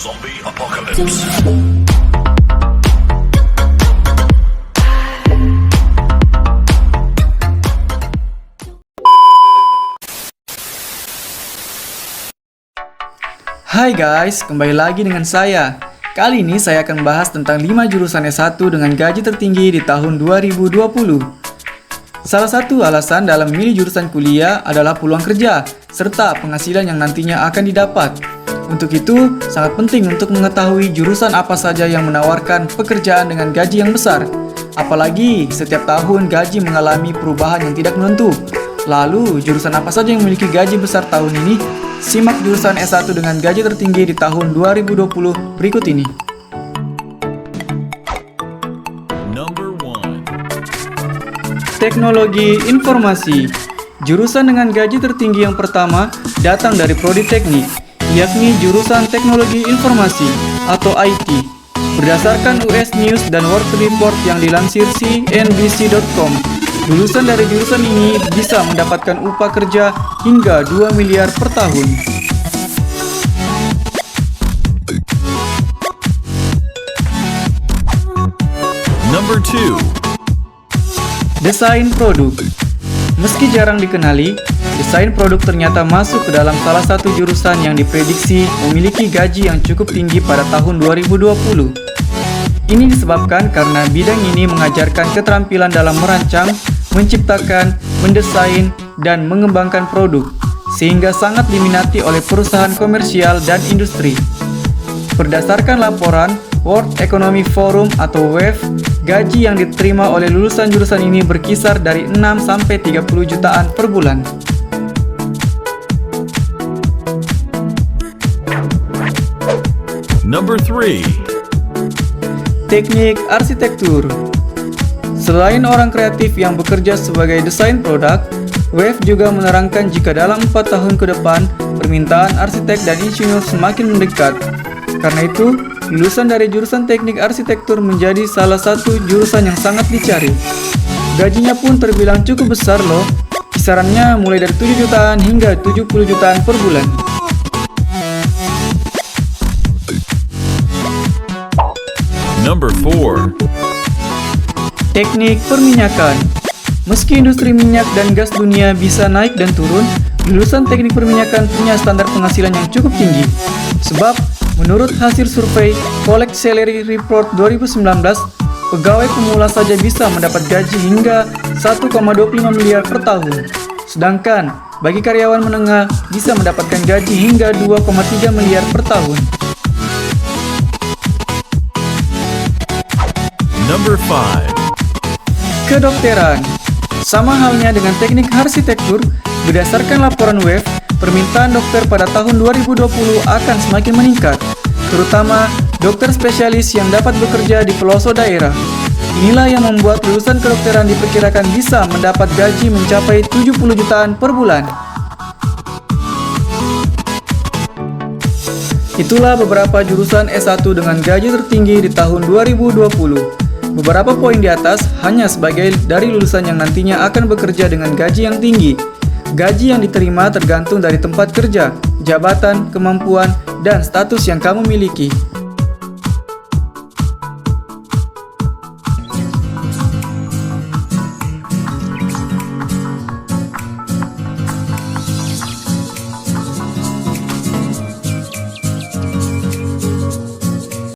Zombie Apocalypse. Hai guys, kembali lagi dengan saya. Kali ini saya akan bahas tentang 5 jurusan S1 dengan gaji tertinggi di tahun 2020. Salah satu alasan dalam memilih jurusan kuliah adalah peluang kerja, serta penghasilan yang nantinya akan didapat. Untuk itu, sangat penting untuk mengetahui jurusan apa saja yang menawarkan pekerjaan dengan gaji yang besar. Apalagi setiap tahun gaji mengalami perubahan yang tidak menentu. Lalu, jurusan apa saja yang memiliki gaji besar tahun ini? Simak jurusan S1 dengan gaji tertinggi di tahun 2020 berikut ini. Number 1. Teknologi Informasi. Jurusan dengan gaji tertinggi yang pertama datang dari Prodi Teknik, yakni jurusan Teknologi Informasi atau IT. Berdasarkan US News dan World Report yang dilansir CNBC.com, lulusan dari jurusan ini bisa mendapatkan upah kerja hingga 2 miliar per tahun. Number 2. Desain produk. Meski jarang dikenali, desain produk ternyata masuk ke dalam salah satu jurusan yang diprediksi memiliki gaji yang cukup tinggi pada tahun 2020. Ini disebabkan karena bidang ini mengajarkan keterampilan dalam merancang, menciptakan, mendesain, dan mengembangkan produk, sehingga sangat diminati oleh perusahaan komersial dan industri. Berdasarkan laporan World Economic Forum atau WEF, gaji yang diterima oleh lulusan jurusan ini berkisar dari 6 sampai 30 jutaan per bulan. Number 3. Teknik arsitektur. Selain orang kreatif yang bekerja sebagai desain produk, WEF juga menerangkan jika dalam 4 tahun ke depan, permintaan arsitek dan insinyur semakin mendekat. Karena itu, lulusan dari jurusan teknik arsitektur menjadi salah satu jurusan yang sangat dicari. Gajinya pun terbilang cukup besar loh, kisarannya mulai dari 7 jutaan hingga 70 jutaan per bulan. Number 4. Teknik perminyakan. Meski industri minyak dan gas dunia bisa naik dan turun, lulusan teknik perminyakan punya standar penghasilan yang cukup tinggi. Sebab, menurut hasil survei Collect Salary Report 2019, pegawai pemula saja bisa mendapat gaji hingga 1,25 miliar per tahun. Sedangkan, bagi karyawan menengah bisa mendapatkan gaji hingga 2,3 miliar per tahun. Number 5. Kedokteran. Sama halnya dengan teknik arsitektur, berdasarkan laporan WEF, permintaan dokter pada tahun 2020 akan semakin meningkat, terutama dokter spesialis yang dapat bekerja di pelosok daerah. Inilah yang membuat lulusan kedokteran diperkirakan bisa mendapat gaji mencapai 70 jutaan per bulan. Itulah beberapa jurusan S1 dengan gaji tertinggi di tahun 2020. Beberapa poin di atas hanya sebagai dari lulusan yang nantinya akan bekerja dengan gaji yang tinggi. Gaji yang diterima tergantung dari tempat kerja, jabatan, kemampuan, dan status yang kamu miliki.